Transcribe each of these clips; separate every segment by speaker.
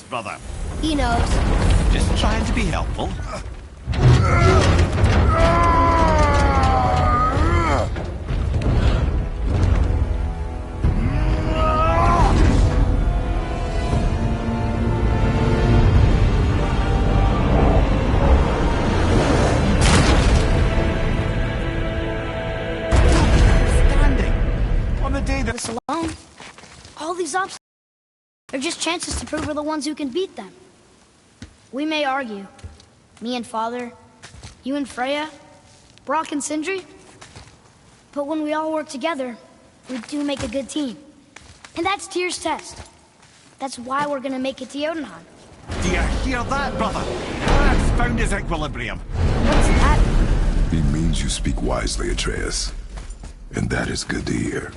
Speaker 1: brother.
Speaker 2: He knows.
Speaker 1: Just trying to be helpful.
Speaker 2: Us alone. All these obstacles are just chances to prove we're the ones who can beat them. We may argue. Me and Father, you and Freya, Brock and Sindri. But when we all work together, we do make a good team. And that's Tyr's test. That's why we're gonna make it to Jotunheim.
Speaker 1: Do you hear that, brother? That's found his equilibrium.
Speaker 2: What's that?
Speaker 3: He means you speak wisely, Atreus. And that is good to hear.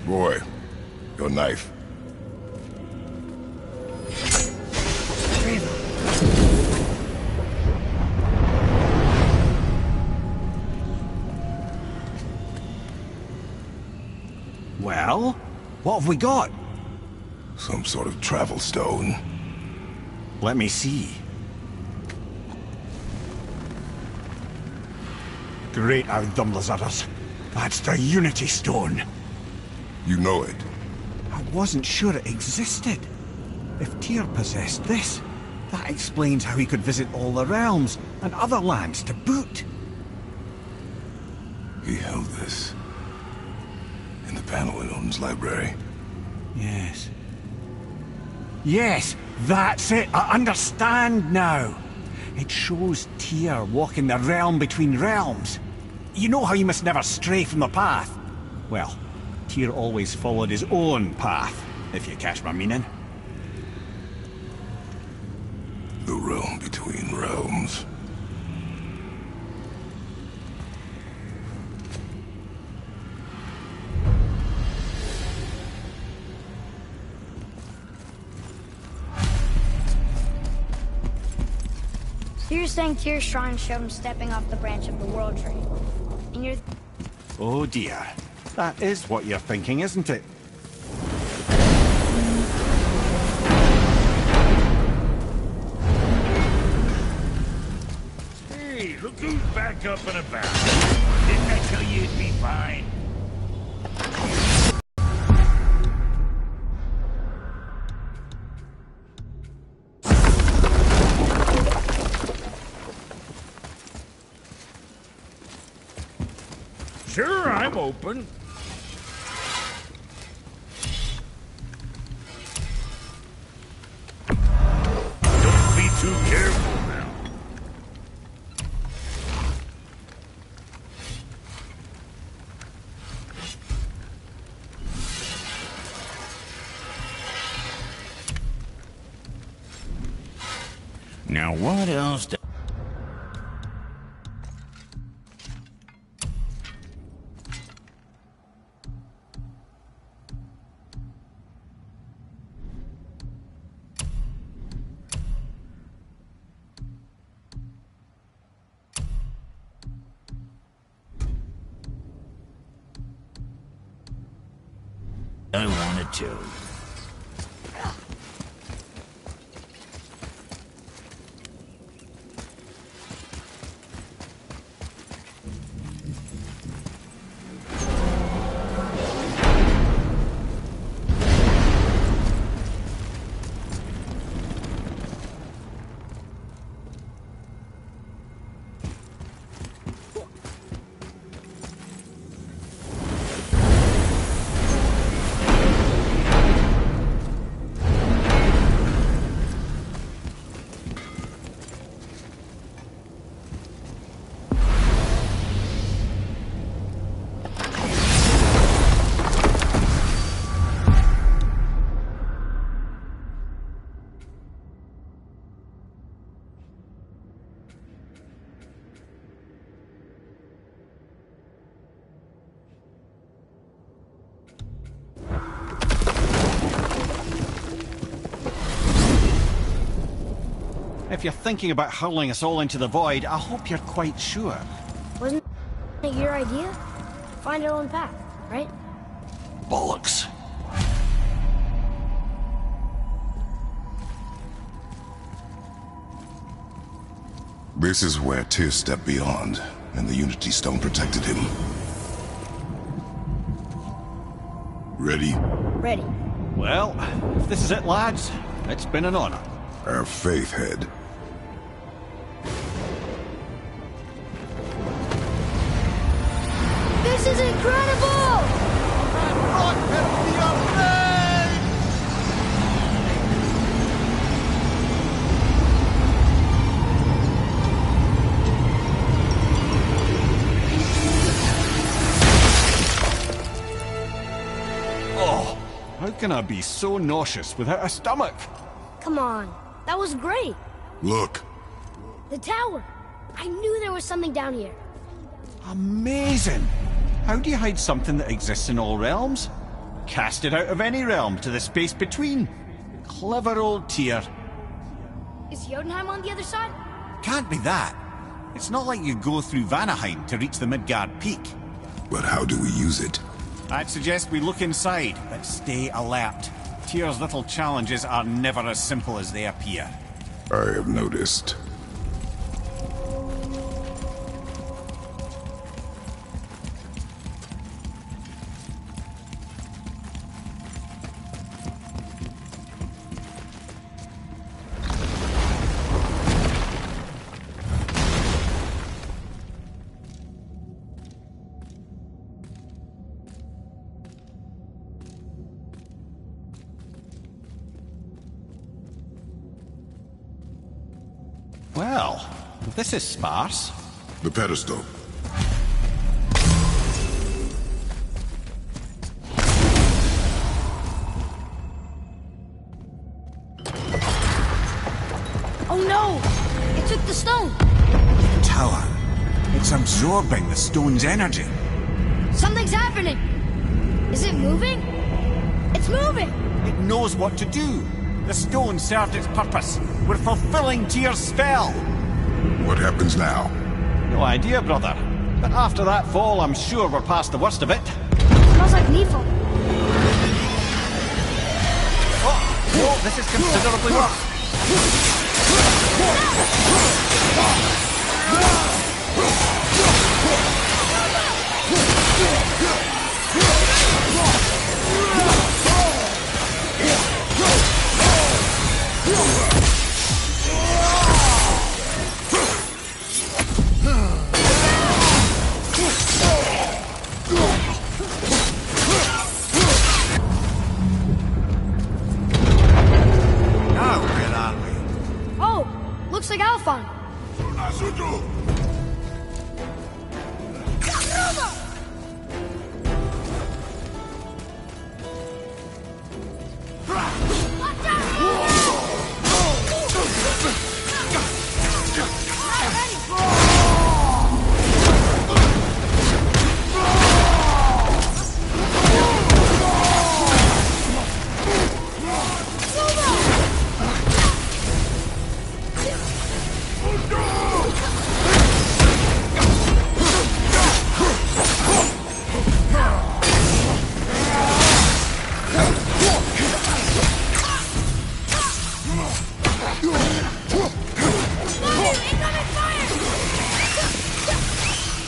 Speaker 3: Boy, your knife.
Speaker 1: Well, what have we got?
Speaker 3: Some sort of travel stone.
Speaker 1: Let me see. Great Outdumblers. That's the Unity Stone.
Speaker 3: You know it.
Speaker 1: I wasn't sure it existed. If Tyr possessed this, that explains how he could visit all the realms and other lands to boot.
Speaker 3: He held this in the panel in Odin's library.
Speaker 1: Yes. Yes, that's it. I understand now. It shows Tyr walking the realm between realms. You know how you must never stray from the path? Well, Tyr always followed his own path, if you catch my meaning.
Speaker 3: The realm between realms.
Speaker 2: So you're saying Tyr's shrine showed him stepping off the branch of the World Tree. And you're...
Speaker 1: Oh dear. That is what you're thinking, isn't it?
Speaker 4: Hey, look who's back up and about. Didn't I tell you it'd be fine? Sure, I'm open. Don't be too careful now. Now what else do... I wanted to.
Speaker 1: if you're thinking about hurling us all into the void, I hope you're quite sure.
Speaker 2: Wasn't it your idea? Find our own path, right?
Speaker 1: Bollocks.
Speaker 3: This is where Tyr stepped beyond, and the Unity Stone protected him. Ready?
Speaker 2: Ready.
Speaker 1: Well, if this is it, lads, it's been an honor.
Speaker 3: Our faith head.
Speaker 2: This is incredible!
Speaker 1: Oh, how can I be so nauseous without a stomach?
Speaker 2: Come on, that was great.
Speaker 3: Look.
Speaker 2: The tower. I knew there was something down here.
Speaker 1: Amazing! How do you hide something that exists in all realms? Cast it out of any realm to the space between. Clever old Tyr.
Speaker 2: Is Jotunheim on the other side?
Speaker 1: Can't be that. It's not like you go through Vanaheim to reach the Midgard Peak.
Speaker 3: But how do we use it?
Speaker 1: I'd suggest we look inside, but stay alert. Tyr's little challenges are never as simple as they appear.
Speaker 3: I have noticed.
Speaker 1: Well, if this is sparse.
Speaker 3: The pedestal.
Speaker 2: Oh no! It took the stone!
Speaker 1: Tower. It's absorbing the stone's energy.
Speaker 2: Something's happening! Is it moving? It's moving!
Speaker 1: It knows what to do. The stone served its purpose. We're fulfilling Tyr's spell.
Speaker 3: What happens now?
Speaker 1: No idea, brother. But after that fall, I'm sure we're past the worst of it.
Speaker 2: Smells like Nepal.
Speaker 1: Oh, no, this is considerably worse. Now, where are we?
Speaker 2: Oh, looks like Alphon.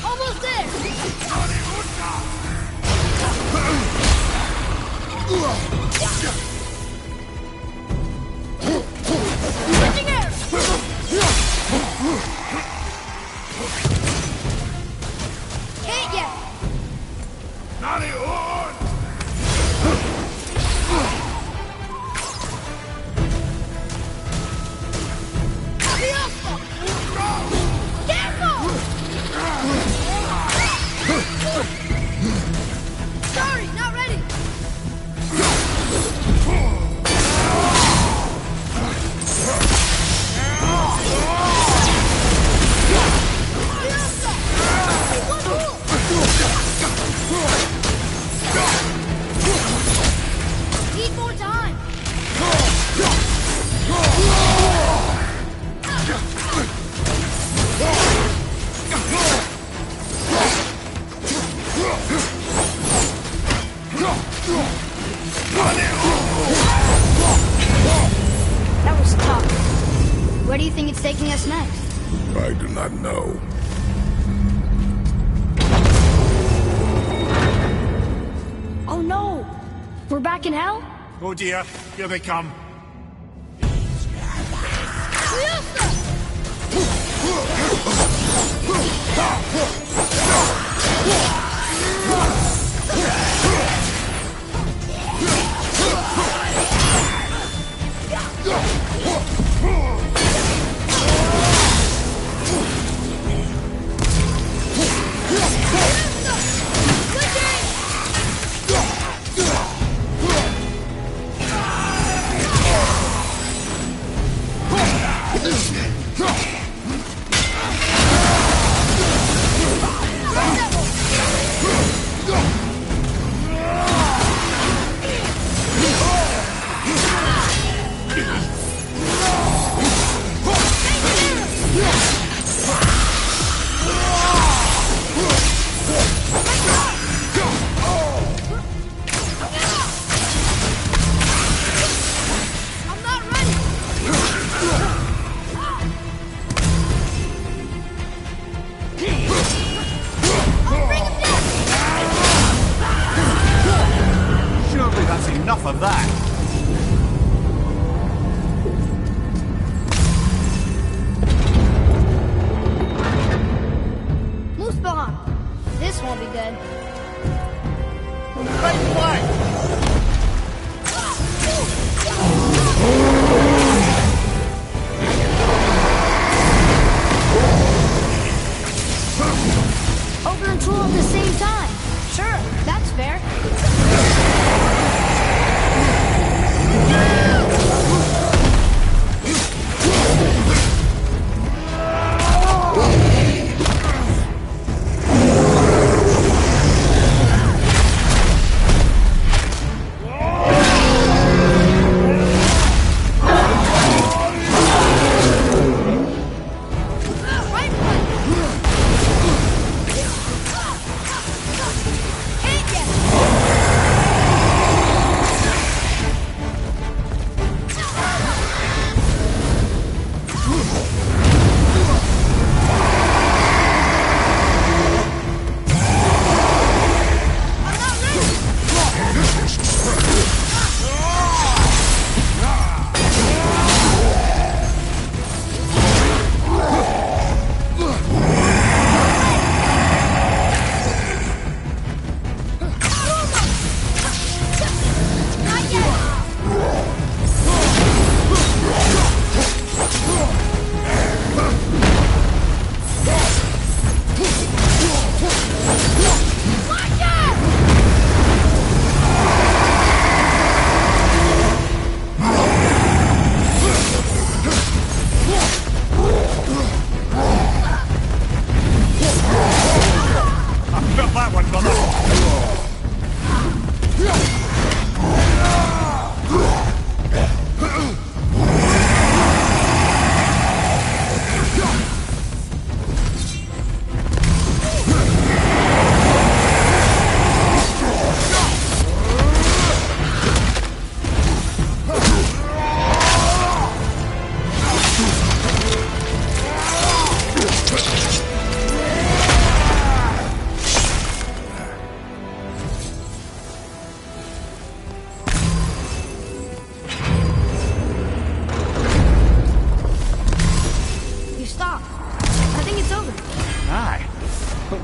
Speaker 2: Almost there! Switching air! Can't yet! Careful! Sorry, not ready! One rule! you think it's taking us next?
Speaker 3: I do not know.
Speaker 2: Oh no! We're back in hell?
Speaker 4: Oh dear, here they come.
Speaker 1: Enough of that.
Speaker 2: Muspelheim. This won't be good.
Speaker 1: Right flank!
Speaker 2: Open and tool at the same time. Sure, that's fair.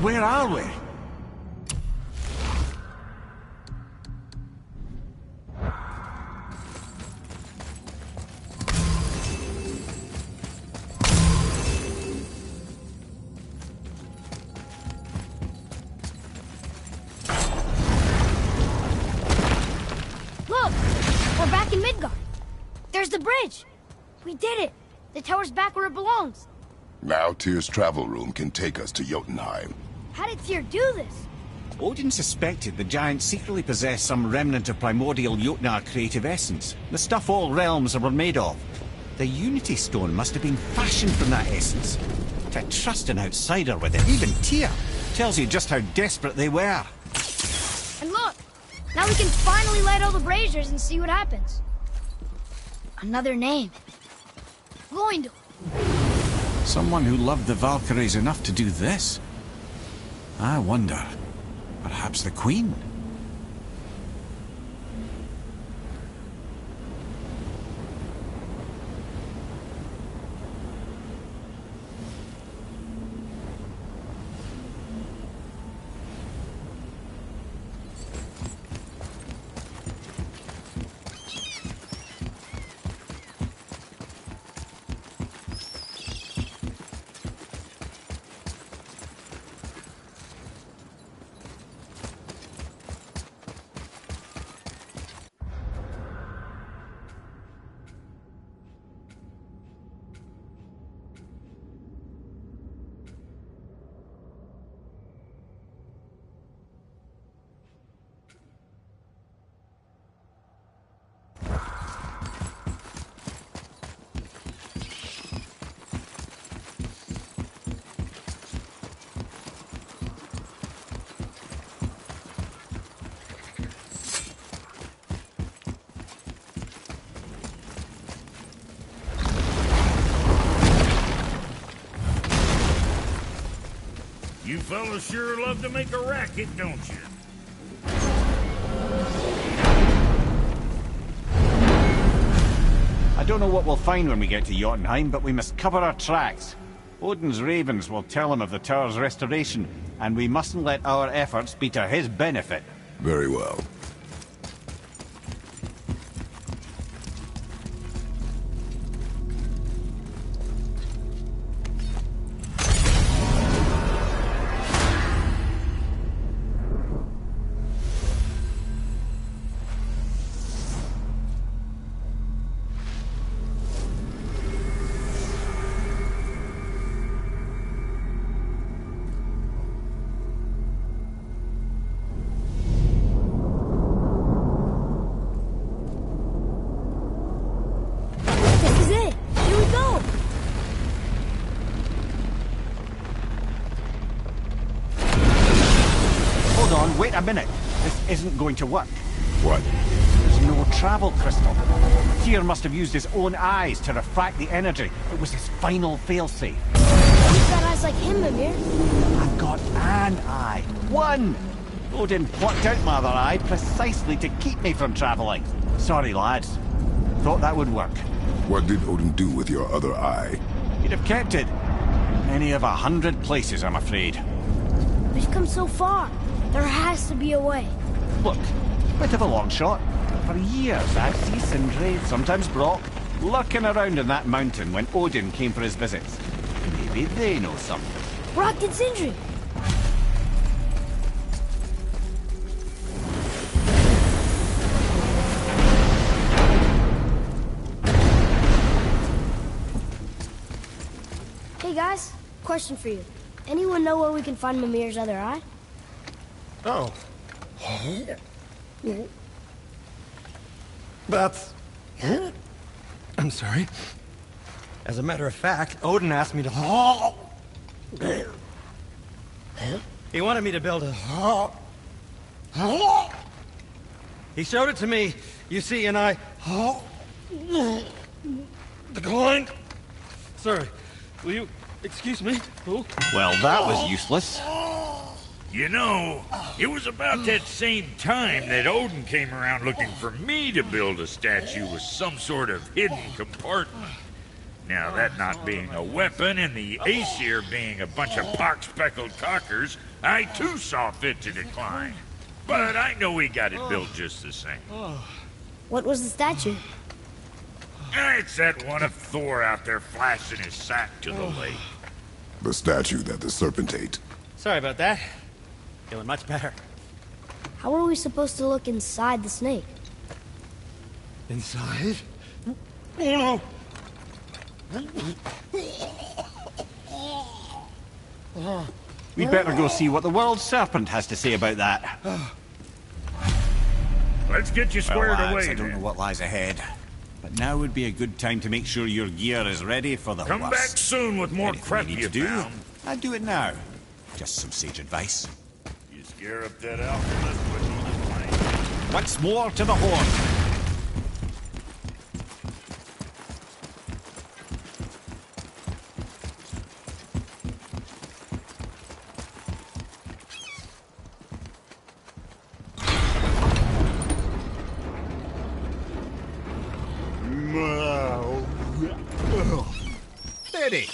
Speaker 1: Where are we?
Speaker 2: Look! We're back in Midgard. There's the bridge. We did it. The tower's back where it belongs.
Speaker 3: Now Tyr's travel room can take us to Jotunheim.
Speaker 2: How did Tyr do this?
Speaker 1: Odin suspected the giants secretly possessed some remnant of primordial Jotnar creative essence, the stuff all realms were made of. The Unity Stone must have been fashioned from that essence. To trust an outsider with it, even Tyr, tells you just how desperate they were.
Speaker 2: And look! Now we can finally light all the braziers and see what happens. Another name. Gloindor.
Speaker 1: Someone who loved the Valkyries enough to do this? I wonder. Perhaps the Queen?
Speaker 4: You fellas sure love to make a racket, don't you?
Speaker 1: I don't know what we'll find when we get to Jotunheim, but we must cover our tracks. Odin's ravens will tell him of the tower's restoration, and we mustn't let our efforts be to his benefit.
Speaker 3: Very well.
Speaker 1: Wait a minute. This isn't going to work.
Speaker 3: What?
Speaker 1: There's no travel crystal. Tyr must have used his own eyes to refract the energy. It was his final failsafe.
Speaker 2: You've got eyes like him, Mimir.
Speaker 1: I've got an eye. One! Odin plucked out my other eye precisely to keep me from traveling. Sorry, lads. Thought that would work.
Speaker 3: What did Odin do with your other eye?
Speaker 1: He'd have kept it. Many of 100 places, I'm afraid.
Speaker 2: We've come so far. There has to be a way.
Speaker 1: Look, bit of a long shot. For years I've seen Sindri, sometimes Brock, lurking around in that mountain when Odin came for his visits. Maybe they know something.
Speaker 2: Brock and Sindri. Hey guys, question for you. Anyone know where we can find Mimir's other eye?
Speaker 5: Oh. That's... I'm sorry. As a matter of fact, Odin asked me to... He wanted me to build a... He showed it to me, you see, and I... declined. Sorry, will you excuse me? Ooh.
Speaker 1: Well, that was useless.
Speaker 4: You know, it was about that same time that Odin came around looking for me to build a statue with some sort of hidden compartment. Now, that not being a weapon and the Aesir being a bunch of pock-speckled cockers, I too saw fit to decline. But I know we got it built just the same.
Speaker 2: What was the statue?
Speaker 4: It's that one of Thor out there flashing his sack to the lake.
Speaker 3: The statue that the serpent ate.
Speaker 5: Sorry about that. Feeling much better.
Speaker 2: How are we supposed to look inside the snake?
Speaker 5: Inside? Oh no!
Speaker 1: We'd better go see what the world serpent has to say about that.
Speaker 4: Let's get you
Speaker 1: Well,
Speaker 4: squared
Speaker 1: lads,
Speaker 4: away,
Speaker 1: I don't know
Speaker 4: then.
Speaker 1: what lies ahead. But now would be a good time to make sure your gear is ready for the
Speaker 4: Come back
Speaker 1: worst.
Speaker 4: soon with more
Speaker 1: Anything
Speaker 4: crap
Speaker 1: you need
Speaker 4: you
Speaker 1: to do,
Speaker 4: found.
Speaker 1: I'd do it now. Just some sage advice.
Speaker 4: You scare up that alchemist with all the
Speaker 1: Once more to the horn. ready.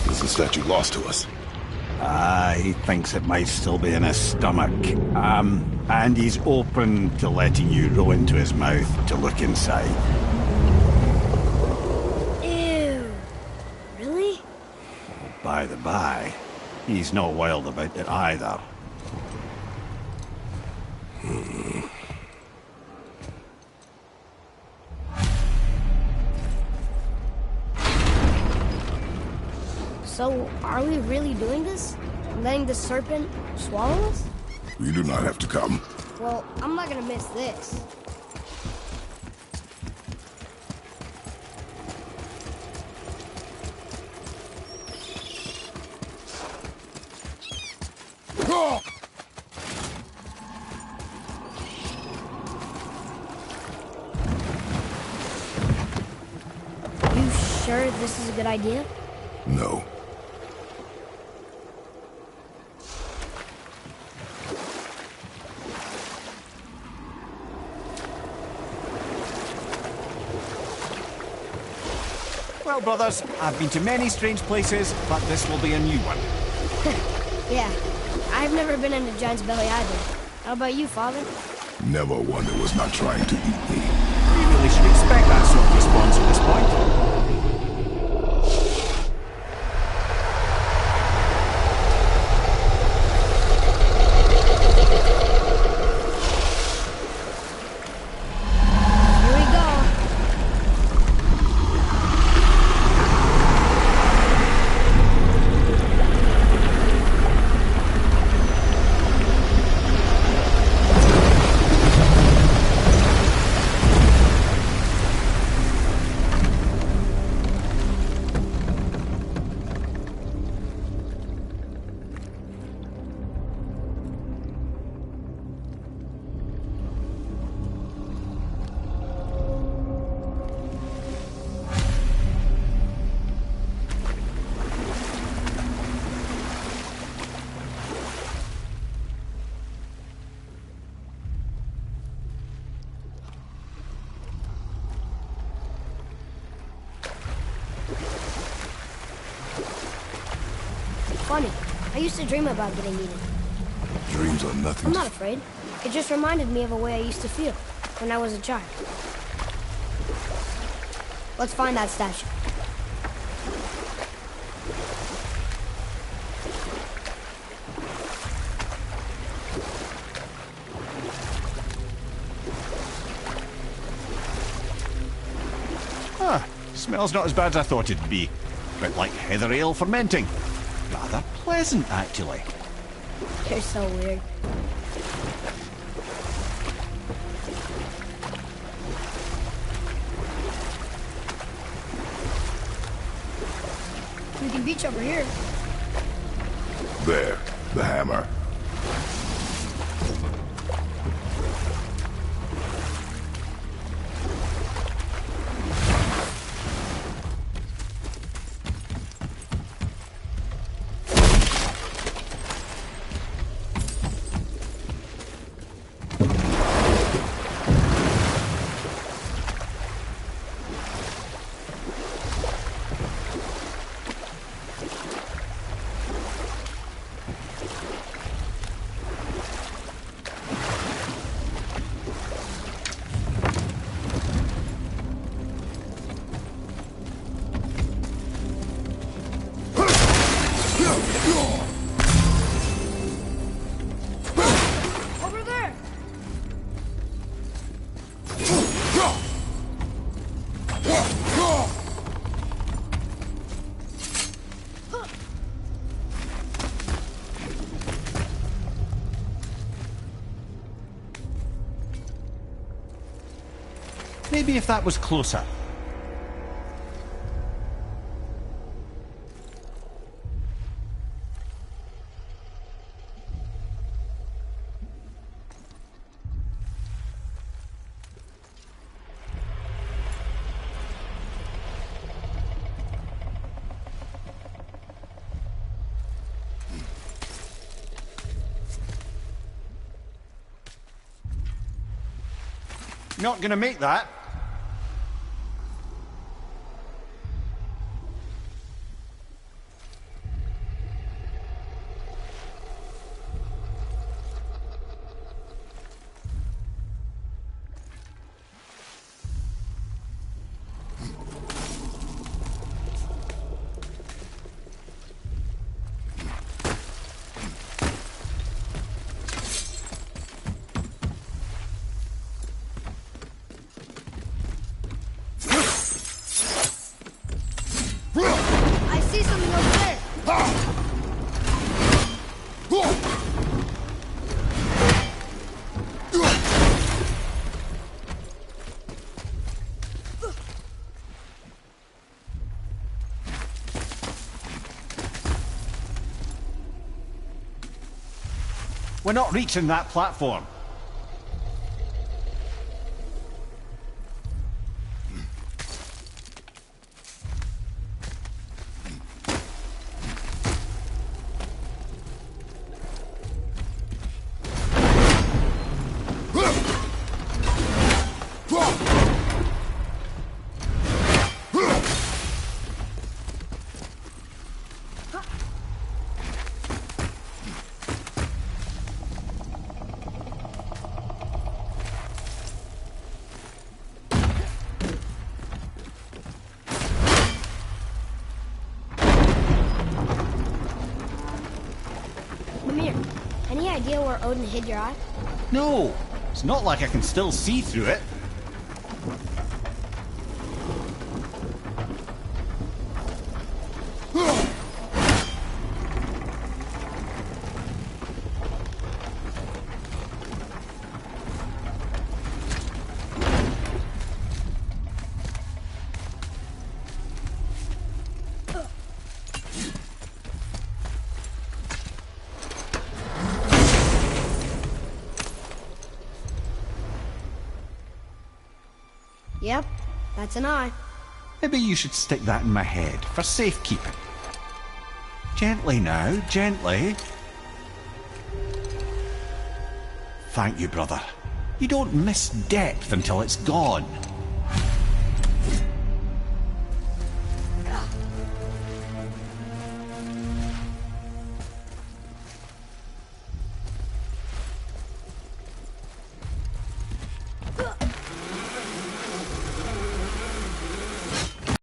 Speaker 3: Is the statue lost to us?
Speaker 1: He thinks it might still be in his stomach. And he's open to letting you roll into his mouth to look inside.
Speaker 2: Ew. Really?
Speaker 1: By the by, he's not wild about it either.
Speaker 2: So, are we really doing this? Letting the serpent swallow us?
Speaker 3: You do not have to come.
Speaker 2: Well, I'm not gonna miss this. You sure this is a good idea?
Speaker 3: No.
Speaker 1: Well, brothers, I've been to many strange places, but this will be a new one.
Speaker 2: Yeah. I've never been in a giant's belly either. How about you, Father?
Speaker 3: Never one that was not trying to eat me.
Speaker 1: You really should expect that sort of response at this point.
Speaker 2: Here we go. Funny. I used to dream about getting eaten.
Speaker 3: Dreams are nothing.
Speaker 2: I'm not afraid. It just reminded me of a way I used to feel when I was a child. Let's find that statue.
Speaker 1: Smells not as bad as I thought it'd be. Bit like heather ale fermenting. Rather pleasant, actually.
Speaker 2: You're so weird. We can beach over here.
Speaker 3: There, the hammer.
Speaker 2: Over there!
Speaker 1: Maybe if that was closer. Not gonna make that.
Speaker 2: I see something over there.
Speaker 1: We're not reaching that platform.
Speaker 2: Mimir, any idea where Odin hid your eye?
Speaker 1: No, it's not like I can still see through it.
Speaker 2: Yep, that's an eye.
Speaker 1: Maybe you should stick that in my head for safekeeping. Gently now, gently. Thank you, brother. You don't miss depth until it's gone.